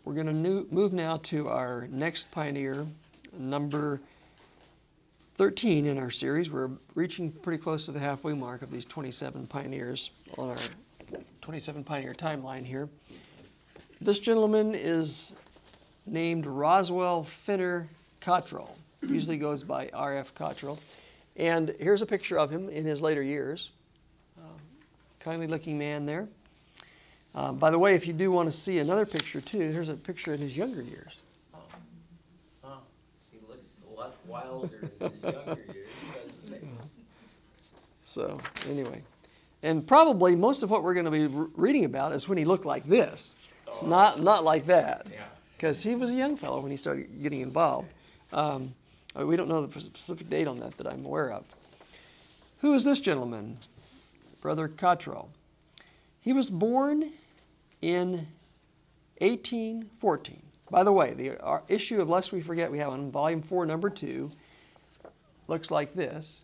we're going to move now to our next pioneer, number 13 in our series. We're reaching pretty close to the halfway mark of these 27 pioneers on our 27 pioneer timeline here. This gentleman is named Roswell Finner Cottrell. Usually goes by R.F. Cottrell. And here's a picture of him in his later years. Kindly looking man there. By the way, if you do want to see another picture too, here's a picture in his younger years. He looks a lot wilder in his younger years, doesn't he? So anyway, and probably most of what we're going to be reading about is when he looked like this, not like that, because he was a young fellow when he started getting involved. We don't know the specific date on that I'm aware of. Who is this gentleman? Brother Cottrell. He was born in 1814. By the way, the issue of Lest We Forget we have on Volume 4, Number 2, looks like this.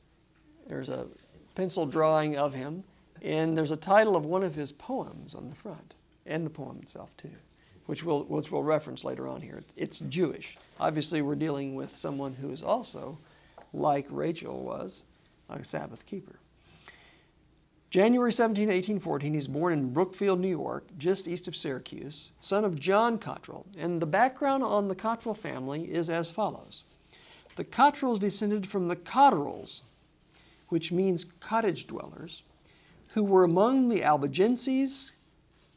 There's a pencil drawing of him, and there's a title of one of his poems on the front, and the poem itself too, which we'll reference later on here. It's Jewish. Obviously, we're dealing with someone who is also, like Rachel was, a Sabbath keeper. January 17, 1814, he's born in Brookfield, New York, just east of Syracuse, son of John Cottrell. And the background on the Cottrell family is as follows. The Cottrells descended from the Cotterils, which means cottage dwellers, who were among the Albigenses,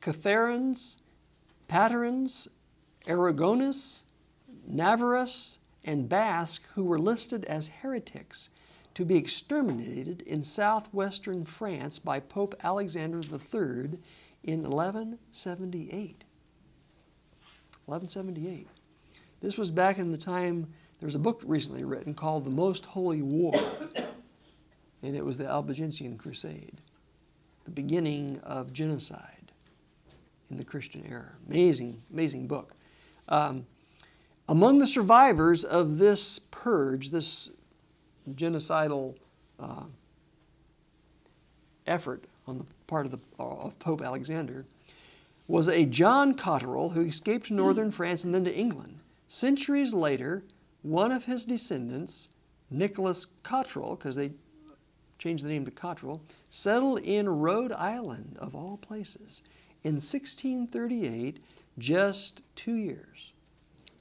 Catharins, Paterins, Aragonus, Navarrus, and Basque, who were listed as heretics to be exterminated in southwestern France by Pope Alexander III in 1178. 1178. This was back in the time, there was a book recently written called The Most Holy War, and it was the Albigensian Crusade, the beginning of genocide in the Christian era. Amazing, amazing book. Among the survivors of this purge, this genocidal effort on the part of Pope Alexander, was a John Cottrell who escaped to northern France and then to England. Centuries later, one of his descendants, Nicholas Cottrell, because they changed the name to Cottrell, settled in Rhode Island, of all places, in 1638, just 2 years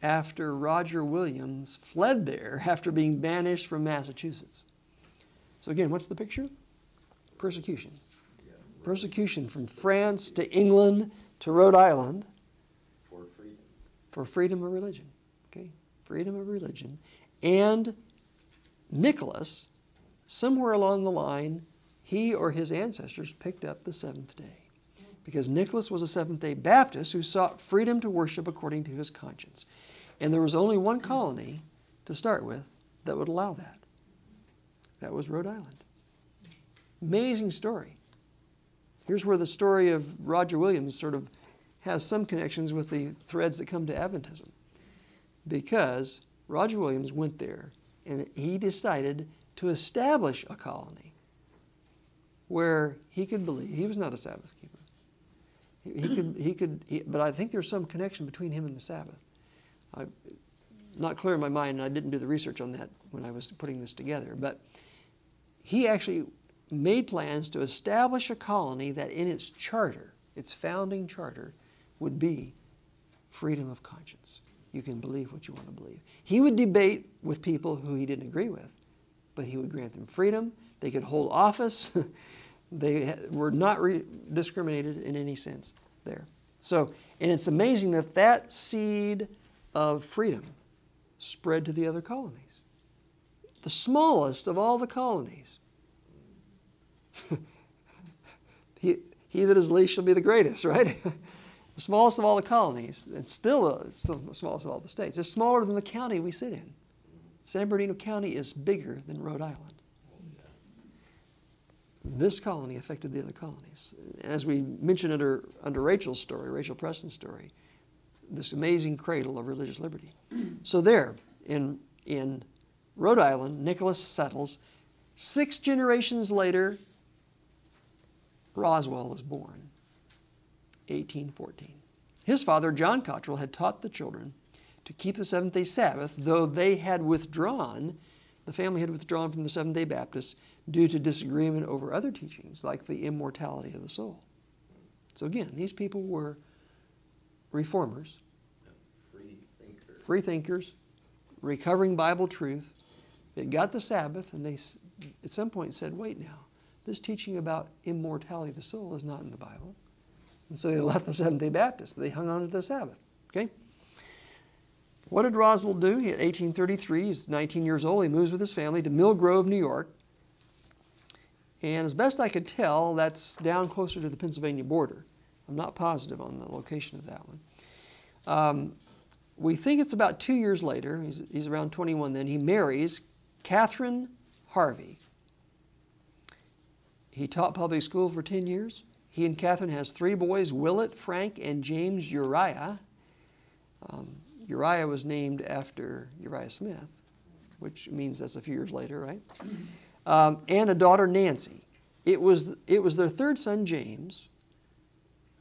after Roger Williams fled there after being banished from Massachusetts. So again, what's the picture? Persecution. Persecution from France to England to Rhode Island. For freedom. For freedom of religion. Okay? Freedom of religion. And Nicholas, somewhere along the line, he or his ancestors picked up the seventh day. Because Nicholas was a Seventh-day Baptist who sought freedom to worship according to his conscience. And there was only one colony to start with that would allow that. That was Rhode Island. Amazing story. Here's where the story of Roger Williams sort of has some connections with the threads that come to Adventism. Because Roger Williams went there and he decided to establish a colony where he could believe. He was not a Sabbath keeper. But I think there's some connection between him and the Sabbath. Not clear in my mind, and I didn't do the research on that when I was putting this together. But he actually made plans to establish a colony that in its charter, its founding charter, would be freedom of conscience. You can believe what you want to believe. He would debate with people who he didn't agree with, but he would grant them freedom. They could hold office. They were not discriminated in any sense there. So, and it's amazing that that seed of freedom spread to the other colonies. The smallest of all the colonies. he that is least shall be the greatest, right? The smallest of all the colonies, and still the smallest of all the states. It's smaller than the county we sit in. San Bernardino County is bigger than Rhode Island. This colony affected the other colonies. As we mentioned under Rachel's story, Rachel Preston's story, this amazing cradle of religious liberty. So there, in Rhode Island, Nicholas settles. 6 generations later, Roswell is born, 1814. His father, John Cottrell, had taught the children to keep the seventh-day Sabbath, though they had withdrawn, the family had withdrawn from the Seventh-day Baptists due to disagreement over other teachings, like the immortality of the soul. So again, these people were reformers, free thinkers, recovering Bible truth. They got the Sabbath, and they at some point said, wait now, this teaching about immortality of the soul is not in the Bible. And so they left the Seventh-day Baptists. They hung on to the Sabbath. Okay? What did Roswell do? He, at 1833, he's 19 years old. He moves with his family to Mill Grove, New York. And as best I could tell, that's down closer to the Pennsylvania border. I'm not positive on the location of that one. We think it's about 2 years later. He's around 21 then. He marries Catherine Harvey. He taught public school for 10 years. He and Catherine has 3 boys, Willett, Frank, and James Uriah. Uriah was named after Uriah Smith, which means that's a few years later, right? And a daughter, Nancy. It was their third son, James,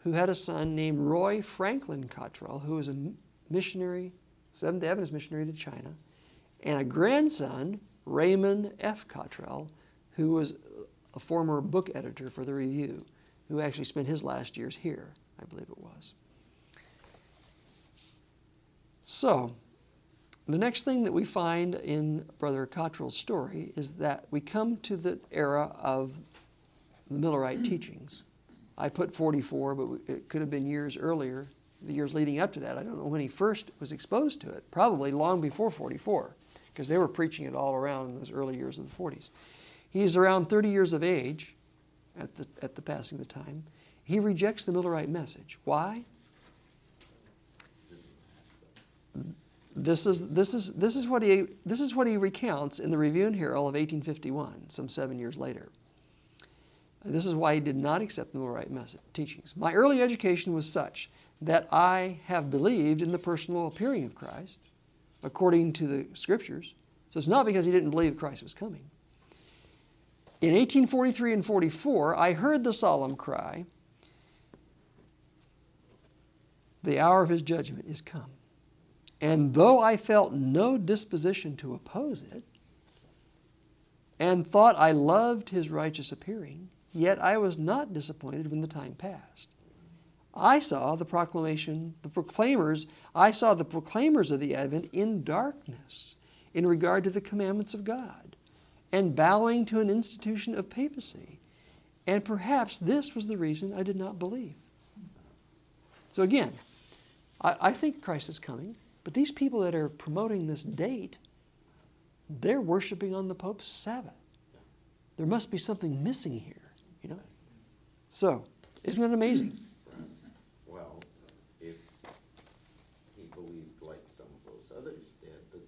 who had a son named Roy Franklin Cottrell, who was a missionary, Seventh-day Adventist missionary to China, and a grandson, Raymond F. Cottrell, who was a former book editor for the Review, who actually spent his last years here, I believe it was. So, the next thing that we find in Brother Cottrell's story is that we come to the era of the Millerite Teachings. I put 44, but it could have been years earlier, the years leading up to that. I don't know when he first was exposed to it, probably long before 44, because they were preaching it all around in those early years of the 40s. He's around 30 years of age at the passing of the time. He rejects the Millerite message. Why? This is what he recounts in the Review and Herald of 1851, some 7 years later. This is why he did not accept the Millerite teachings. My early education was such that I have believed in the personal appearing of Christ, according to the Scriptures. So it's not because he didn't believe Christ was coming. In 1843 and 44, I heard the solemn cry, the hour of his judgment is come. And though I felt no disposition to oppose it, and thought I loved his righteous appearing, yet I was not disappointed when the time passed. I saw the proclaimers of the Advent in darkness in regard to the commandments of God, and bowing to an institution of papacy. And perhaps this was the reason I did not believe. So again, I think Christ is coming, but these people that are promoting this date, they're worshiping on the Pope's Sabbath. There must be something missing here, you know. So, isn't that amazing? Well, if he believed like some of those others did, but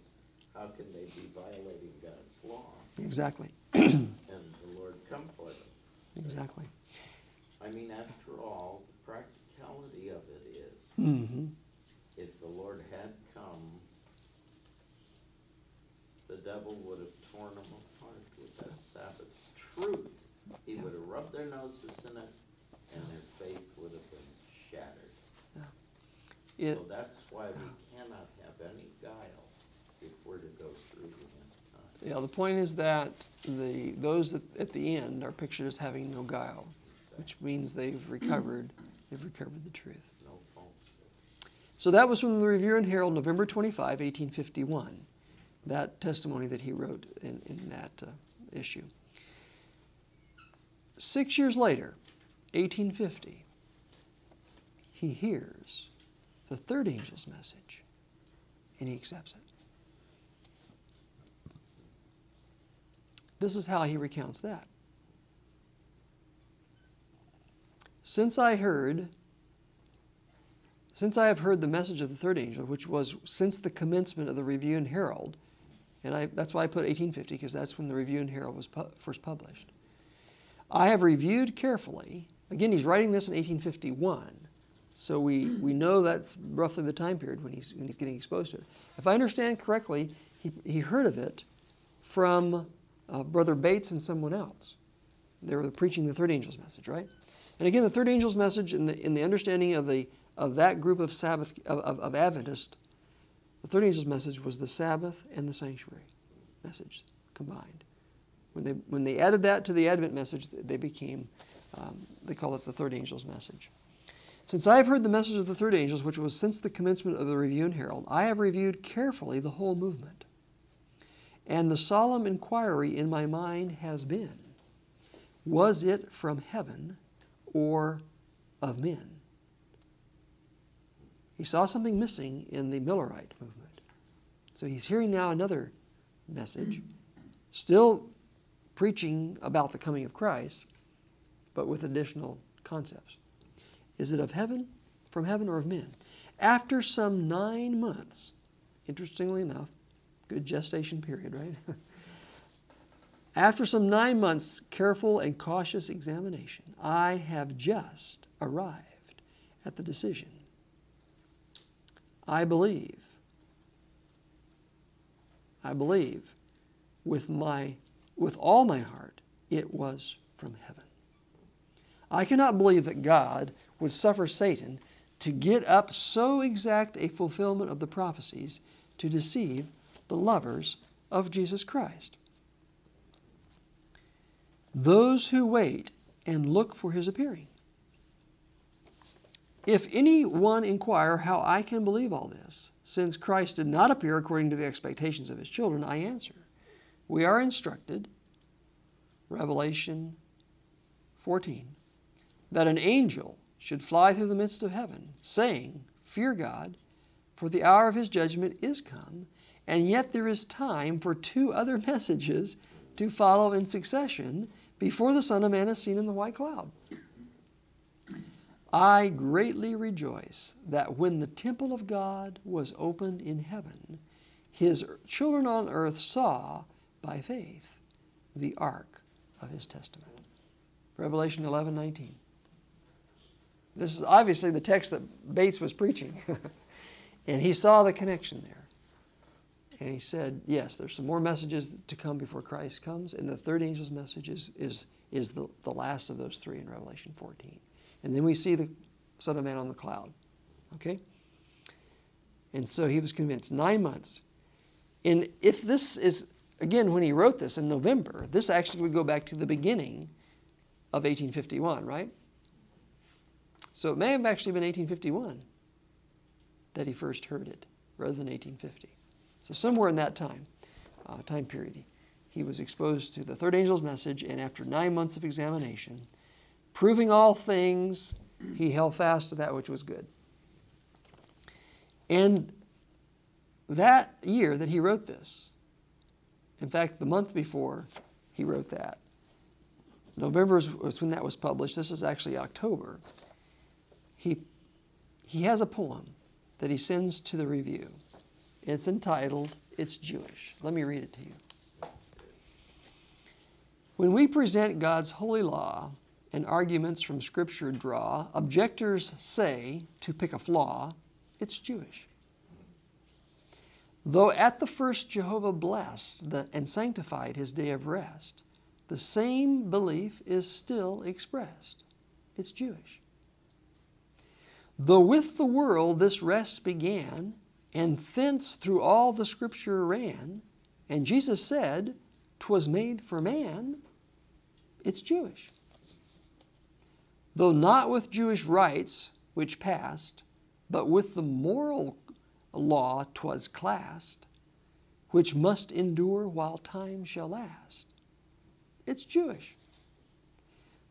how can they be violating God's law? Exactly. And the Lord come for them. Exactly. I mean, after all, the practicality of it is, if the Lord had come, the devil would have torn them apart with that Sabbath truth. He would have rubbed their noses in it, and their faith would have been shattered. So that's why we cannot have any guile if we're to go through the end time. Yeah, the point is that those at the end are pictured as having no guile, which means they've recovered the truth. No falsehood. So that was from the Review and Herald, November 25, 1851. That testimony that he wrote in that issue. 6 years later, 1850, he hears the third angel's message, and he accepts it. This is how he recounts that. Since I have heard the message of the third angel, which was since the commencement of the Review and Herald, and that's why I put 1850, because that's when the Review and Herald was first published. I have reviewed carefully. Again, he's writing this in 1851, so we know that's roughly the time period when he's getting exposed to it. If I understand correctly, he heard of it from Brother Bates and someone else. They were preaching the third angel's message, right? And again, the third angel's message in the understanding of the of that group of of Adventists, the third angel's message was the Sabbath and the sanctuary message combined. When they added that to the Advent message, they became, they call it the third angel's message. Since I have heard the message of the third angels, which was since the commencement of the Review and Herald, I have reviewed carefully the whole movement. And the solemn inquiry in my mind has been, was it from heaven or of men? He saw something missing in the Millerite movement. So he's hearing now another message, still preaching about the coming of Christ, but with additional concepts. Is it of heaven, from heaven, or of men? After some 9 months, interestingly enough, good gestation period, right? After some 9 months' careful and cautious examination, I have just arrived at the decision. I believe with all my heart it was from heaven. I cannot believe that God would suffer Satan to get up so exact a fulfillment of the prophecies to deceive the lovers of Jesus Christ. Those who wait and look for his appearing. If any one inquire how I can believe all this, since Christ did not appear according to the expectations of his children, I answer, we are instructed, Revelation 14, that an angel should fly through the midst of heaven, saying, fear God, for the hour of his judgment is come, and yet there is time for 2 other messages to follow in succession before the Son of Man is seen in the white cloud. I greatly rejoice that when the temple of God was opened in heaven, his children on earth saw, by faith, the ark of his testament. Revelation 11:19. This is obviously the text that Bates was preaching. And he saw the connection there. And he said, yes, there's some more messages to come before Christ comes, and the third angel's message is the last of those 3 in Revelation 14. And then we see the Son of Man on the cloud. Okay? And so he was convinced. 9 months. And if this is, again, when he wrote this in November, this actually would go back to the beginning of 1851, right? So it may have actually been 1851 that he first heard it, rather than 1850. So somewhere in that time period, he was exposed to the third angel's message, and after 9 months of examination, proving all things, he held fast to that which was good. And that year that he wrote this, in fact, the month before he wrote that, November was when that was published. This is actually October. He has a poem that he sends to the Review. It's entitled, It's Jewish. Let me read it to you. When we present God's holy law and arguments from Scripture draw, objectors say, to pick a flaw, it's Jewish. Though at the first Jehovah blessed and sanctified his day of rest, the same belief is still expressed. It's Jewish. Though with the world this rest began, and thence through all the Scripture ran, and Jesus said, 'twas made for man, it's Jewish. Though not with Jewish rites which passed, but with the moral law 'twas classed, which must endure while time shall last, it's Jewish.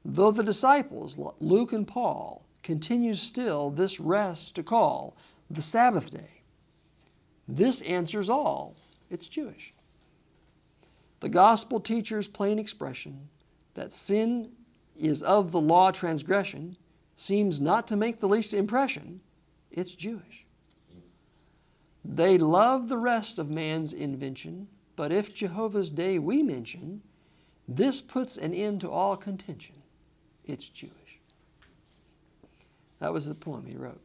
Though the disciples, Luke and Paul, continue still this rest to call the Sabbath day, this answers all, it's Jewish. The gospel teacher's plain expression that sin is of the law transgression seems not to make the least impression, it's Jewish. They love the rest of man's invention, but if Jehovah's day we mention, this puts an end to all contention, it's Jewish. That was the poem he wrote.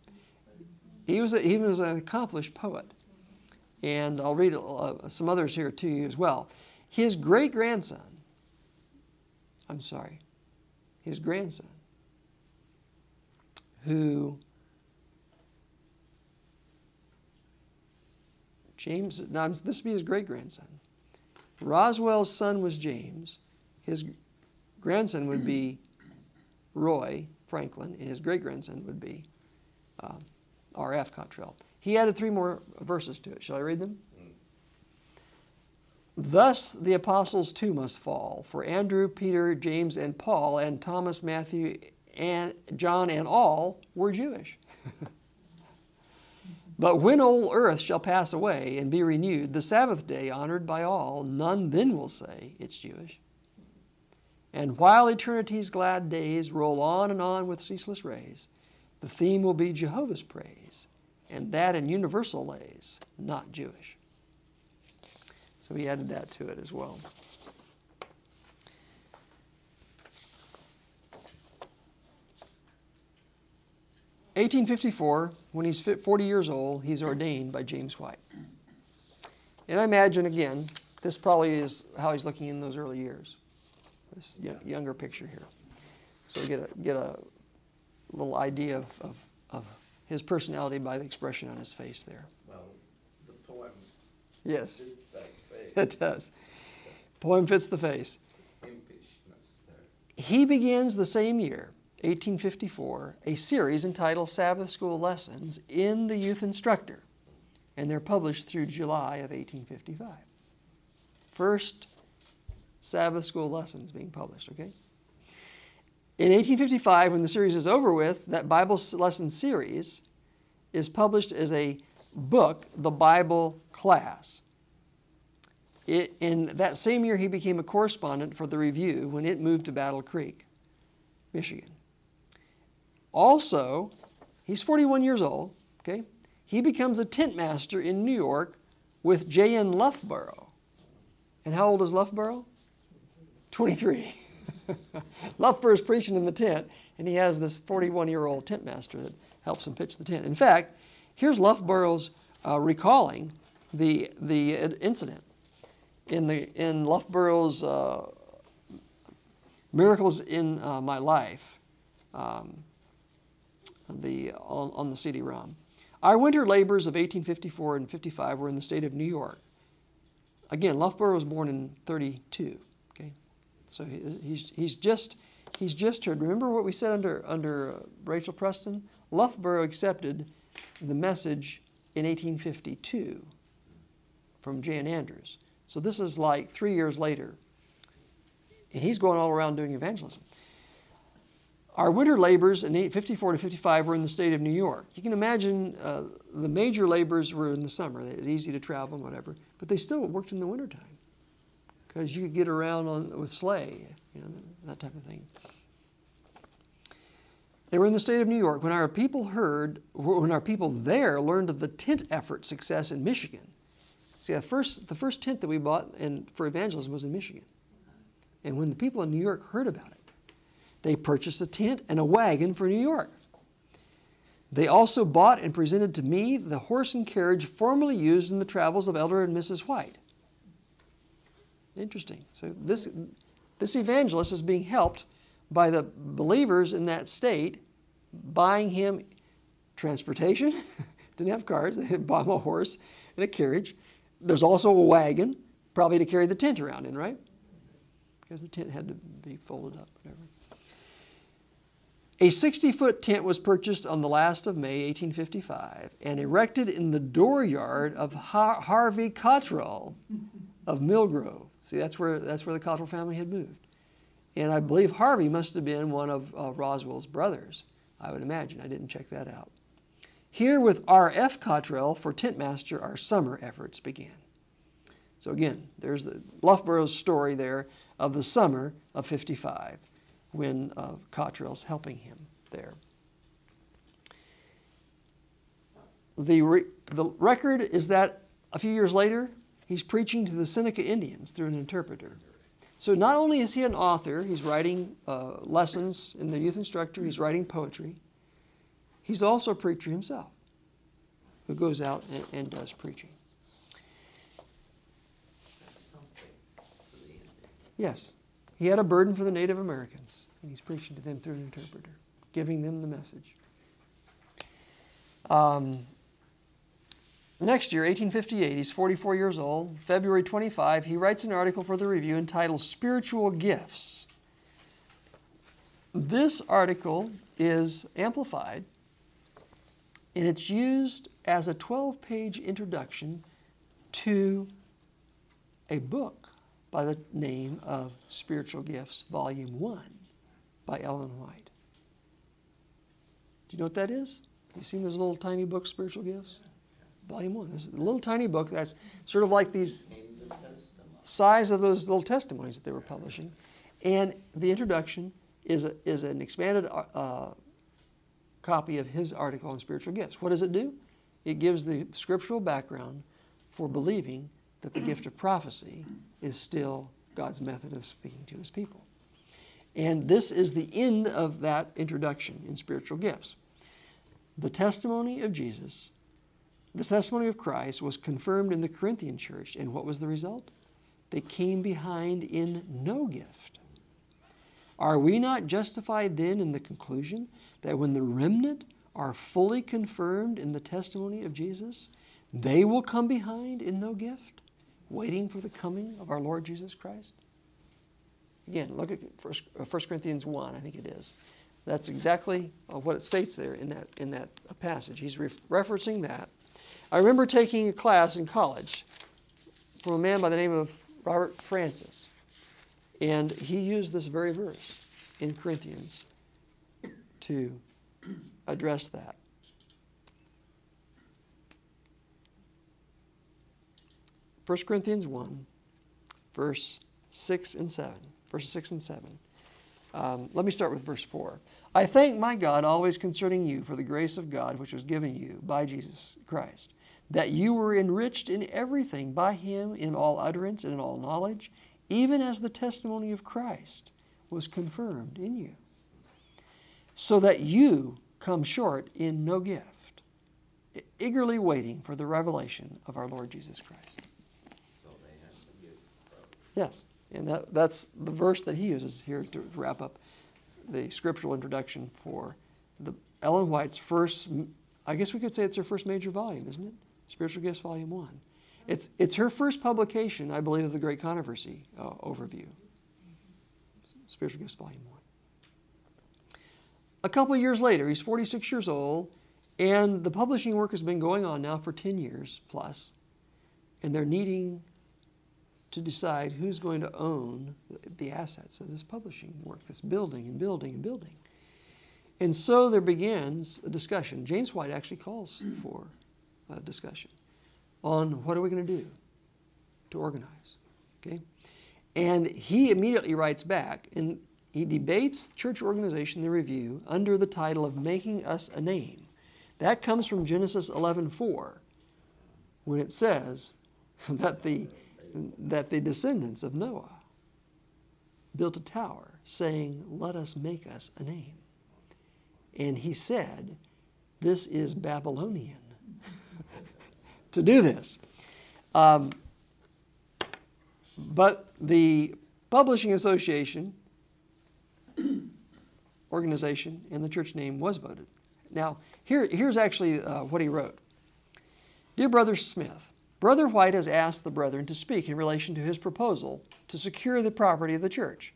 He was an accomplished poet. And I'll read some others here to you as well. His grandson, who James, now this would be his great-grandson. Roswell's son was James. His grandson would be Roy Franklin, and his great-grandson would be R.F. Cottrell. He added 3 more verses to it. Shall I read them? Thus the apostles too must fall, for Andrew, Peter, James, and Paul, and Thomas, Matthew, and John, and all were Jewish. But when old earth shall pass away and be renewed, the Sabbath day honored by all, none then will say it's Jewish. And while eternity's glad days roll on and on with ceaseless rays, the theme will be Jehovah's praise, and that in universal lays, not Jewish. So he added that to it as well. In 1854, when he's 40 years old, he's ordained by James White. And I imagine, again, this probably is how he's looking in those early years. This younger picture here. So we get a little idea of his personality by the expression on his face there. Well, the poem Yes, fits that face. it does. Poem fits the face. Impishness there. He begins the same year, 1854, a series entitled Sabbath School Lessons in the Youth Instructor, and they're published through July of 1855. First Sabbath School Lessons being published, okay? In 1855, when the series is over with, that Bible lesson series is published as a book, The Bible Class. In that same year, he became a correspondent for the Review when it moved to Battle Creek, Michigan. Also, he's 41 years old, okay? He becomes a tent master in New York with J.N. Loughborough. And how old is Loughborough? 23. Loughborough's preaching in the tent, and he has this 41-year-old tent master that helps him pitch the tent. In fact, here's Loughborough's recalling the incident in Loughborough's Miracles in My Life on the CD-ROM. Our winter labors of 1854 and 55 were in the state of New York. Again, Loughborough was born in 32. Okay, so he's just heard. Remember what we said under Rachel Preston? Loughborough accepted the message in 1852 from Jan Andrews. So this is like 3 years later, and he's going all around doing evangelism. Our winter labors in 1854 to 55 were in the state of New York. You can imagine the major labors were in the summer. It was easy to travel and whatever, but they still worked in the wintertime because you could get around with sleigh, that type of thing. They were in the state of New York when our people there learned of the tent effort success in Michigan. See, the first tent that we bought for evangelism was in Michigan. And when the people in New York heard about it, they purchased a tent and a wagon for New York. They also bought and presented to me the horse and carriage formerly used in the travels of Elder and Mrs. White. Interesting. So this evangelist is being helped by the believers in that state, buying him transportation. Didn't have cars. They bought him a horse and a carriage. There's also a wagon, probably to carry the tent around in, right? Because the tent had to be folded up, whatever. A 60-foot tent was purchased on the last of May, 1855, and erected in the dooryard of Harvey Cottrell of Millgrove. See, that's where the Cottrell family had moved. And I believe Harvey must have been one of Roswell's brothers, I would imagine. I didn't check that out. Here with R.F. Cottrell for tent master, our summer efforts began. So again, there's the Loughborough's story there of the summer of 55 when Cottrell's helping him there. The record is that a few years later, he's preaching to the Seneca Indians through an interpreter. So not only is he an author, he's writing lessons in the youth instructor, he's writing poetry, he's also a preacher himself who goes out and does preaching. Yes, he had a burden for the Native Americans, and he's preaching to them through an interpreter, giving them the message. The next year, 1858, he's 44 years old. February 25, he writes an article for the Review entitled Spiritual Gifts. This article is amplified, and it's used as a 12-page introduction to a book by the name of Spiritual Gifts, Volume 1, by Ellen White. Do you know what that is? Have you seen those little tiny books, Spiritual Gifts? Volume 1. This is a little tiny book that's sort of like these size of those little testimonies that they were publishing. And the introduction is an expanded copy of his article on spiritual gifts. What does it do? It gives the scriptural background for believing that the gift of prophecy is still God's method of speaking to his people. And this is the end of that introduction in spiritual gifts. The testimony of Jesus, the testimony of Christ was confirmed in the Corinthian church, and what was the result? They came behind in no gift. Are we not justified then in the conclusion that when the remnant are fully confirmed in the testimony of Jesus, they will come behind in no gift, waiting for the coming of our Lord Jesus Christ? Again, look at 1 Corinthians 1, I think it is. That's exactly what it states there in that passage. He's referencing that. I remember taking a class in college from a man by the name of Robert Francis, and he used this very verse in Corinthians to address that. First Corinthians 1, verse 6 and 7. Verses 6 and 7. Let me start with verse 4. I thank my God always concerning you for the grace of God which was given you by Jesus Christ, that you were enriched in everything by him in all utterance and in all knowledge, even as the testimony of Christ was confirmed in you, so that you come short in no gift, eagerly waiting for the revelation of our Lord Jesus Christ. So they have the gift of prophecy. Yes, and that's the verse that he uses here to wrap up the scriptural introduction for Ellen White's first, I guess we could say it's her first major volume, isn't it? Spiritual Gifts, Volume 1. It's her first publication, I believe, of the Great Controversy overview. Spiritual Gifts, Volume 1. A couple of years later, he's 46 years old, and the publishing work has been going on now for 10 years plus, and they're needing to decide who's going to own the assets of this publishing work, this building and building and building. And so there begins a discussion. James White actually calls for a discussion on what are we going to do to organize. Okay? And he immediately writes back, and he debates church organization in the Review under the title of Making Us a Name. That comes from Genesis 11:4, when it says that the descendants of Noah built a tower, saying, let us make us a name. And he said, this is Babylonian to do this. But the Publishing Association organization and the church name was voted. Now, here's actually what he wrote. Dear Brother Smith, Brother White has asked the brethren to speak in relation to his proposal to secure the property of the church.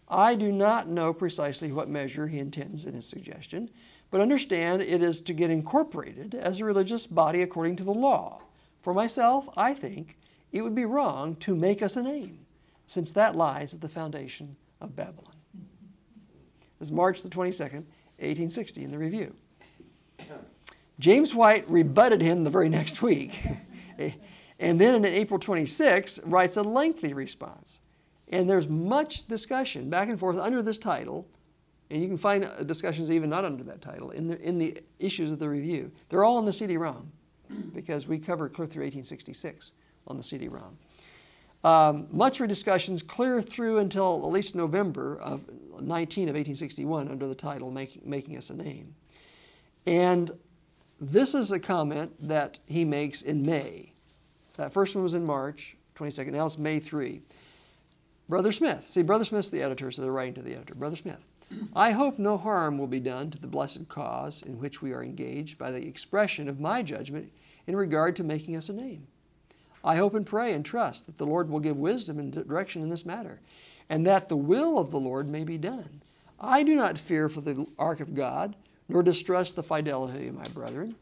I do not know precisely what measure he intends in his suggestion, but understand it is to get incorporated as a religious body according to the law. For myself, I think it would be wrong to make us a name, since that lies at the foundation of Babylon. This is March the 22nd, 1860, in the Review. James White rebutted him the very next week. And then in April 26, writes a lengthy response. And there's much discussion back and forth under this title, and you can find discussions even not under that title, in the issues of the Review. They're all on the CD-ROM, because we covered clear through 1866 on the CD-ROM. Much of discussions clear through until at least November of 1861 under the title Making Us a Name. And this is a comment that he makes in May. That first one was in March 22nd. Now it's May 3. Brother Smith. See, Brother Smith's the editor, so they're writing to the editor. Brother Smith. I hope no harm will be done to the blessed cause in which we are engaged by the expression of my judgment in regard to making us a name. I hope and pray and trust that the Lord will give wisdom and direction in this matter, and that the will of the Lord may be done. I do not fear for the ark of God, nor distrust the fidelity of my brethren.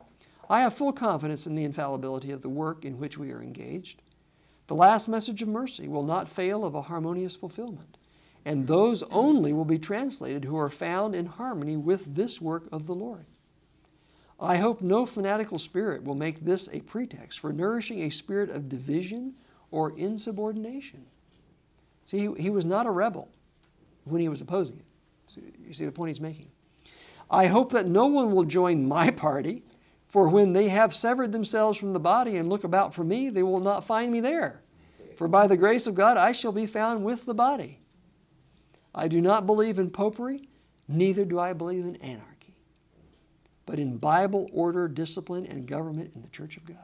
I have full confidence in the infallibility of the work in which we are engaged. The last message of mercy will not fail of a harmonious fulfillment, and those only will be translated who are found in harmony with this work of the Lord. I hope no fanatical spirit will make this a pretext for nourishing a spirit of division or insubordination. See, he was not a rebel when he was opposing it. You see the point he's making. I hope that no one will join my party, for when they have severed themselves from the body and look about for me, they will not find me there. For by the grace of God I shall be found with the body. I do not believe in popery, neither do I believe in anarchy, but in Bible order, discipline, and government in the Church of God.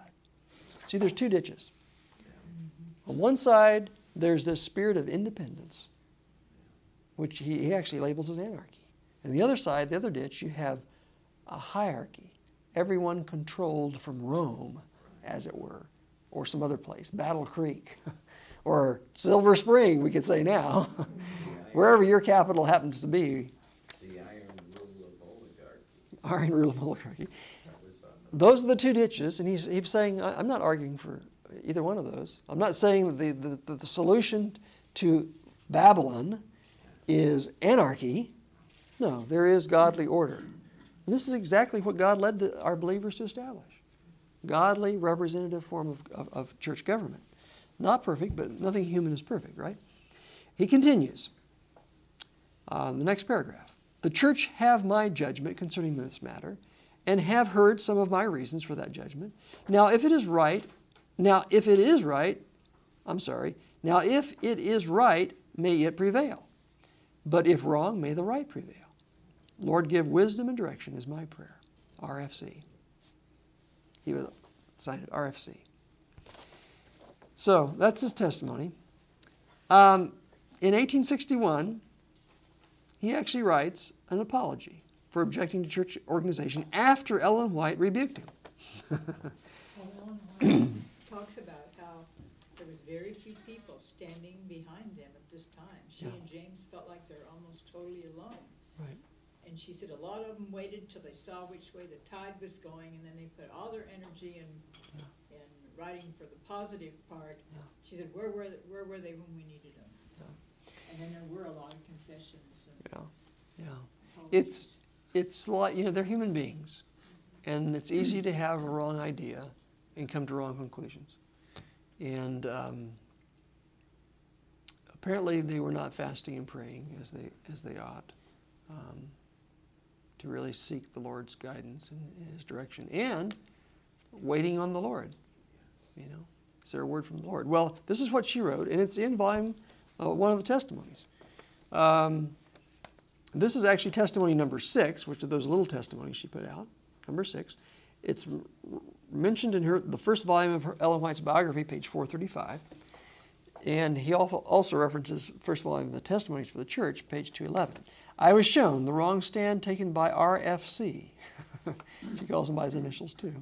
See, there's two ditches. On one side, there's this spirit of independence, which he actually labels as anarchy. And the other side, the other ditch, you have a hierarchy. Everyone controlled from Rome, as it were, or some other place, Battle Creek, or Silver Spring, we could say now, wherever your capital happens to be. Iron rule of oligarchy. Those are the two ditches, and he's saying, I'm not arguing for either one of those. I'm not saying that the solution to Babylon is anarchy. No, there is godly order. And this is exactly what God led our believers to establish. Godly, representative form of church government. Not perfect, but nothing human is perfect, right? He continues. The next paragraph. The church have my judgment concerning this matter, and have heard some of my reasons for that judgment. Now if it is right, may it prevail. But if wrong, may the right prevail. Lord, give wisdom and direction is my prayer. RFC. He would sign it, RFC. So that's his testimony. In 1861, he actually writes an apology for objecting to church organization after Ellen White rebuked him. Ellen White talks about how there was very few people standing behind them at this time. She and James felt like they're almost totally alone. Right. And she said a lot of them waited till they saw which way the tide was going, and then they put all their energy in writing for the positive part. Yeah. She said, where were they when we needed them? Yeah. And then there were a lot of confessions. It's like, they're human beings, and it's easy to have a wrong idea and come to wrong conclusions. And apparently they were not fasting and praying as they ought, to really seek the Lord's guidance and His direction, and waiting on the Lord. Is there a word from the Lord? Well, this is what she wrote, and it's in volume one of the testimonies. This is actually testimony number 6, which are those little testimonies she put out. Number 6. It's mentioned in the first volume of Ellen White's biography, page 435. And he also references first volume of the Testimonies for the Church, page 211. I was shown the wrong stand taken by RFC. She calls him by his initials too.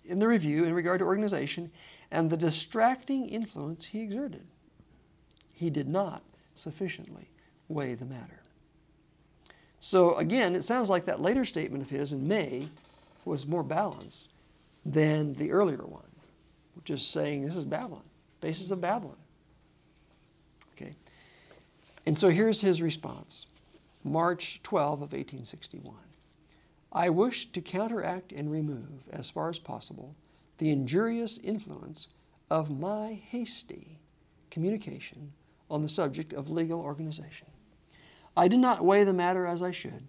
In the review in regard to organization and the distracting influence he exerted. He did not sufficiently weigh the matter. So again, it sounds like that later statement of his in May was more balanced than the earlier one, which is saying this is Babylon, basis of Babylon. Okay. And so here's his response. March 12 of 1861. I wish to counteract and remove, as far as possible, the injurious influence of my hasty communication on the subject of legal organization. I did not weigh the matter as I should.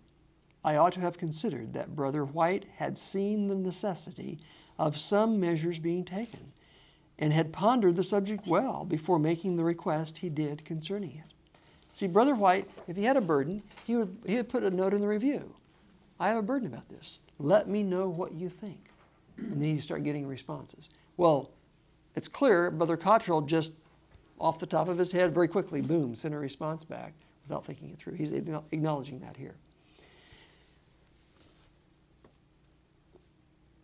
I ought to have considered that Brother White had seen the necessity of some measures being taken, and had pondered the subject well before making the request he did concerning it. See, Brother White, if he had a burden, he would put a note in the review. I have a burden about this. Let me know what you think. And then you start getting responses. Well, it's clear Brother Cottrell just, off the top of his head, very quickly, boom, sent a response back without thinking it through. He's acknowledging that here.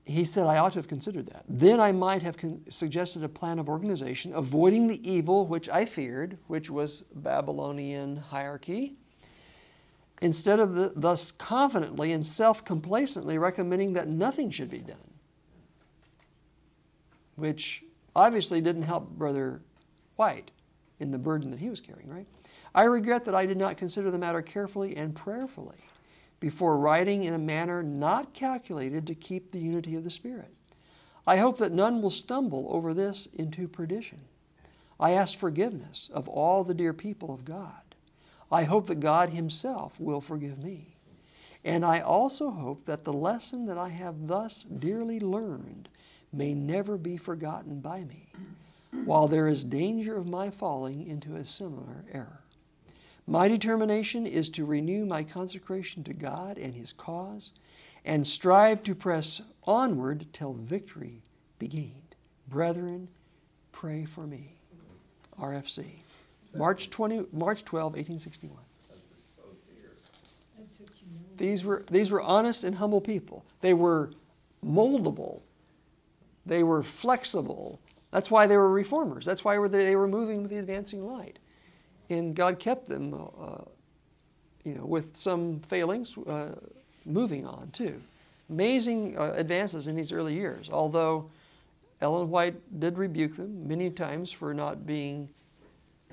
he said I ought to have considered that. Then I might have suggested a plan of organization, avoiding the evil which I feared, which was Babylonian hierarchy, instead of thus confidently and self-complacently recommending that nothing should be done, which obviously didn't help Brother White in the burden that he was carrying, right? I regret that I did not consider the matter carefully and prayerfully before writing in a manner not calculated to keep the unity of the Spirit. I hope that none will stumble over this into perdition. I ask forgiveness of all the dear people of God. I hope that God Himself will forgive me. And I also hope that the lesson that I have thus dearly learned may never be forgotten by me, while there is danger of my falling into a similar error. My determination is to renew my consecration to God and His cause, and strive to press onward till victory be gained. Brethren, pray for me. RFC. March 12, 1861. These were honest and humble people. They were moldable. They were flexible. That's why they were reformers. That's why they were moving with the advancing light. And God kept them, with some failings, moving on too. Amazing advances in these early years, although Ellen White did rebuke them many times for not being,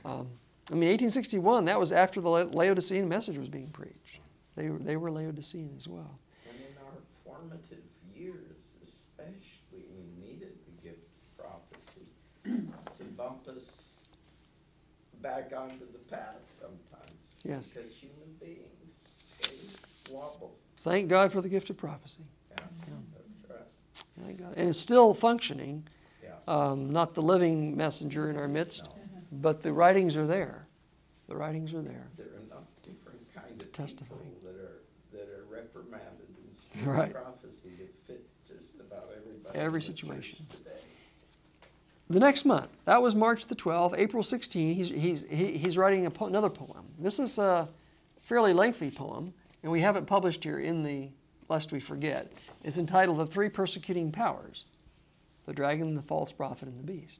1861, that was after the Laodicean message was being preached. They were Laodicean as well. And in our formative years, especially, we needed the gift of prophecy to bump us back onto the path sometimes. Yes. Because human beings, they wobble. Thank God for the gift of prophecy. Yeah, that's right. Thank God. And it's still functioning. Yeah. Not the living messenger in our midst, No. but the writings are there. The writings are there. There are enough different kinds of testify. people that are reprimanded in spirit Right. prophecy that fit just about everybody. Every in the church situation. today. The next month, that was March the 12th, April 16, he's writing another poem. This is a fairly lengthy poem, and we have it published here in the Lest We Forget. It's entitled The Three Persecuting Powers: the Dragon, the False Prophet, and the Beast.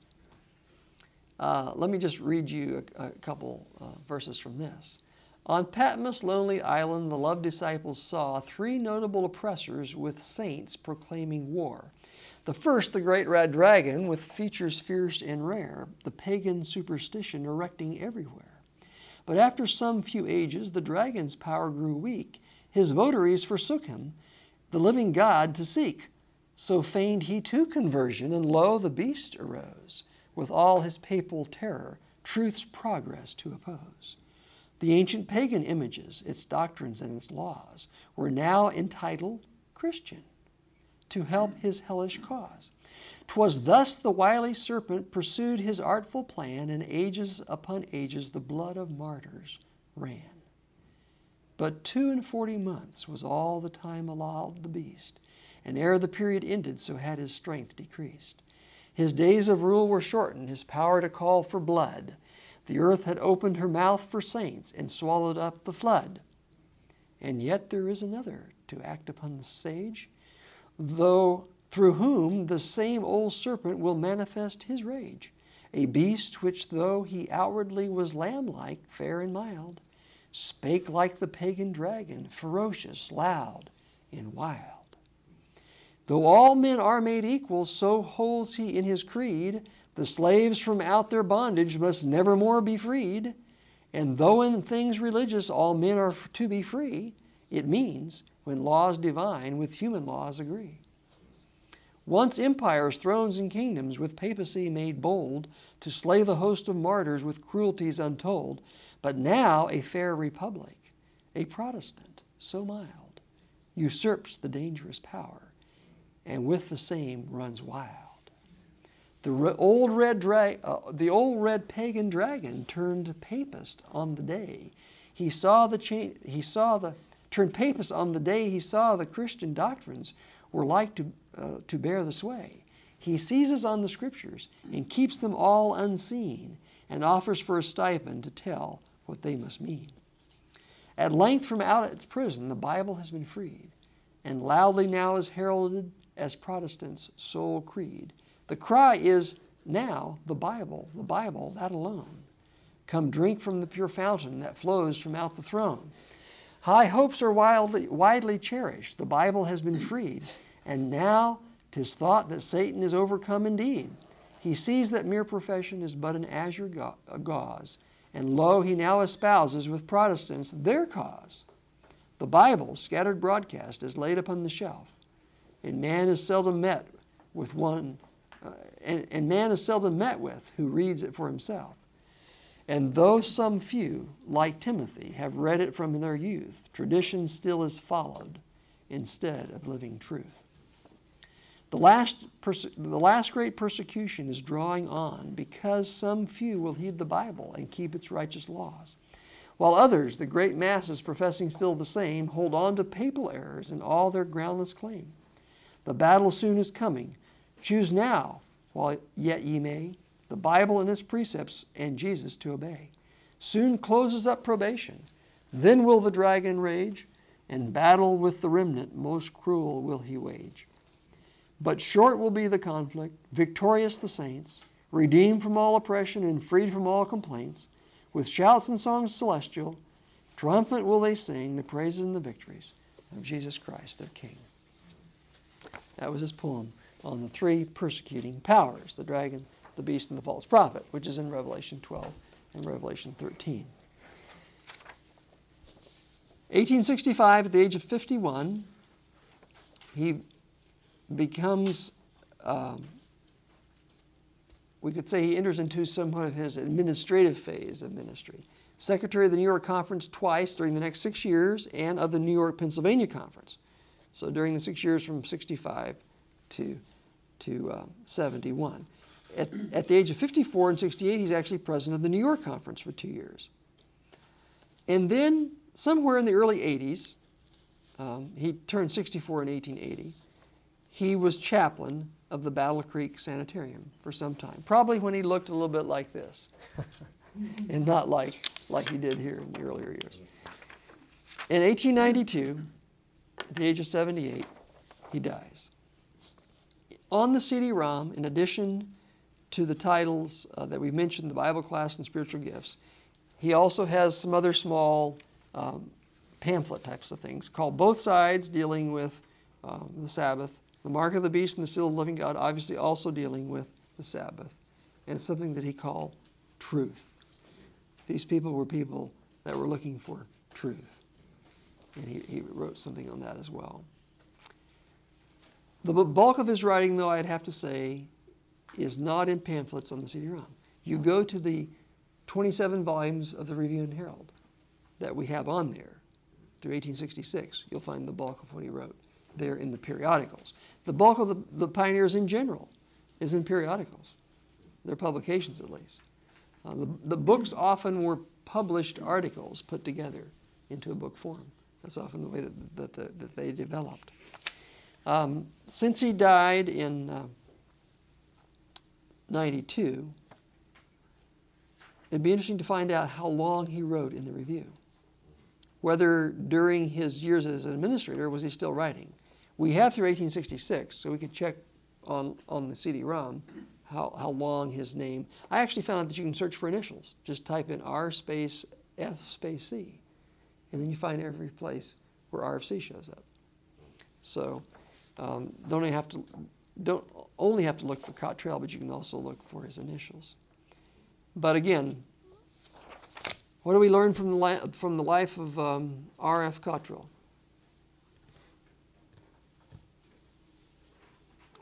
Let me just read you a couple verses from this. On Patmos' lonely island, the loved disciples saw three notable oppressors with saints proclaiming war. The first, the great red dragon, with features fierce and rare, the pagan superstition erecting everywhere. But after some few ages, the dragon's power grew weak. His votaries forsook him, the living God to seek. So feigned he too conversion, and lo, the beast arose, with all his papal terror, truth's progress to oppose. The ancient pagan images, its doctrines and its laws, were now entitled Christian, to help his hellish cause. 'Twas thus the wily serpent pursued his artful plan, and ages upon ages the blood of martyrs ran. But 42 months was all the time allowed the beast, and ere the period ended, so had his strength decreased. His days of rule were shortened, his power to call for blood. The earth had opened her mouth for saints, and swallowed up the flood. And yet there is another to act upon the stage, though through whom the same old serpent will manifest his rage, a beast which, though he outwardly was lamb-like, fair and mild, spake like the pagan dragon, ferocious, loud, and wild. Though all men are made equal, so holds he in his creed, the slaves from out their bondage must nevermore be freed. And though in things religious all men are to be free, it means when laws divine with human laws agree. Once empires, thrones, and kingdoms with papacy made bold to slay the host of martyrs with cruelties untold, but now a fair republic, a Protestant so mild, usurps the dangerous power, and with the same runs wild. The old red pagan dragon turned papist on the day turned papist on the day he saw the Christian doctrines were like to bear the sway. He seizes on the scriptures and keeps them all unseen, and offers for a stipend to tell what they must mean. At length from out its prison the Bible has been freed, and loudly now is heralded as Protestants' sole creed. The cry is now the Bible, that alone. Come drink from the pure fountain that flows from out the throne. High hopes are widely cherished. The Bible has been freed, and now 'tis thought that Satan is overcome indeed. He sees that mere profession is but an azure gauze, and lo, he now espouses with Protestants their cause. The Bible, scattered broadcast, is laid upon the shelf, and man is seldom met with who reads it for himself. And though some few, like Timothy, have read it from their youth, tradition still is followed instead of living truth. The last great persecution is drawing on because some few will heed the Bible and keep its righteous laws, while others, the great masses professing still the same, hold on to papal errors and all their groundless claim. The battle soon is coming. Choose now, while yet ye may, the Bible and its precepts and Jesus to obey. Soon closes up probation. Then will the dragon rage, and battle with the remnant most cruel will he wage. But short will be the conflict, victorious the saints, redeemed from all oppression and freed from all complaints. With shouts and songs celestial, triumphant will they sing the praises and the victories of Jesus Christ, their King. That was his poem on the three persecuting powers, the dragon, the beast, and the false prophet, which is in Revelation 12 and Revelation 13. 1865, at the age of 51, he becomes, we could say he enters into somewhat of his administrative phase of ministry. Secretary of the New York Conference twice during the next 6 years, and of the New York, Pennsylvania Conference. So during the 6 years from 65 to 71. At the age of 54 and 68, he's actually president of the New York Conference for 2 years. And then, somewhere in the early 80s, he turned 64 in 1880, he was chaplain of the Battle Creek Sanitarium for some time, probably when he looked a little bit like this, and not like he did here in the earlier years. In 1892, at the age of 78, he dies. On the CD-ROM, in addition to the titles that we mentioned, the Bible class and spiritual gifts, he also has some other small pamphlet types of things called Both Sides, dealing with the Sabbath, the Mark of the Beast and the Seal of the Living God, obviously also dealing with the Sabbath, and something that he called Truth. These people were people that were looking for truth, and he wrote something on that as well. The bulk of his writing, though, I'd have to say, is not in pamphlets on the CD-ROM. You go to the 27 volumes of the Review and Herald that we have on there through 1866. You'll find the bulk of what he wrote there in the periodicals. The bulk of the pioneers in general is in periodicals, their publications at least. The books often were published articles put together into a book form. That's often the way that they developed. Since he died in 92, it'd be interesting to find out how long he wrote in the Review. Whether during his years as an administrator was he still writing. We have through 1866, so we could check on the CD-ROM how long his name. I actually found out that you can search for initials. Just type in R space F space C, and then you find every place where RFC shows up. So don't only have to look for Cottrell, but you can also look for his initials. But again, what do we learn from the life of R.F. Cottrell?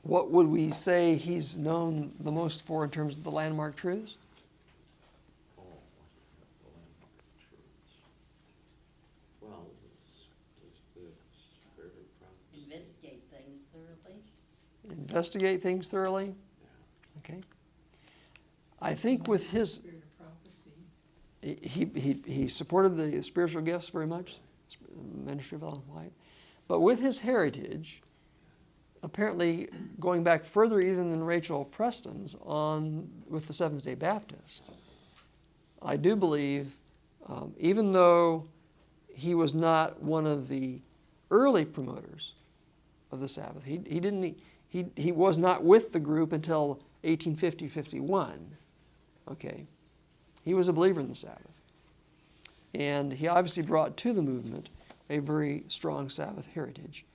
What would we say he's known the most for in terms of the landmark truths? Oh, the landmark truths. Well, it's fairly promising. Investigate things thoroughly. Investigate things thoroughly? Yeah. Okay. I think with his... Spirit of prophecy. He supported the spiritual gifts very much, ministry of light. But with his heritage, apparently going back further even than Rachel Preston's with the Seventh-day Baptist, I do believe, even though he was not one of the early promoters of the Sabbath. He was not with the group until 1850-51. Okay, he was a believer in the Sabbath, and he obviously brought to the movement a very strong Sabbath heritage,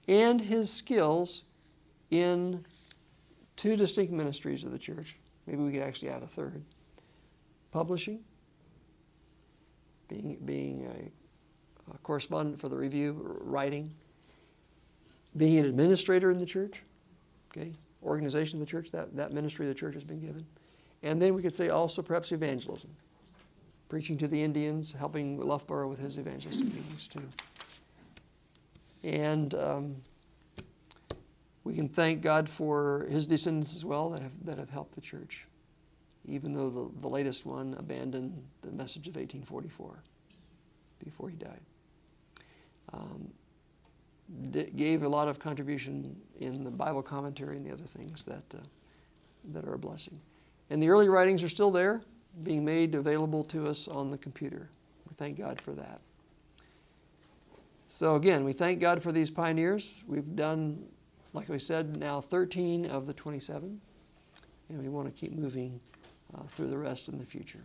and his skills in two distinct ministries of the church. Maybe we could actually add a third: publishing, being a correspondent for the Review, writing, being an administrator in the church, okay, organization of the church, that ministry the church has been given. And then we could say also perhaps evangelism, preaching to the Indians, helping Loughborough with his evangelistic meetings too. And we can thank God for his descendants as well that have helped the church, even though the latest one abandoned the message of 1844 before he died. Gave a lot of contribution in the Bible commentary and the other things that are a blessing. And the early writings are still there, being made available to us on the computer. We thank God for that. So again, we thank God for these pioneers. We've done, like we said, now 13 of the 27, and we want to keep moving through the rest in the future.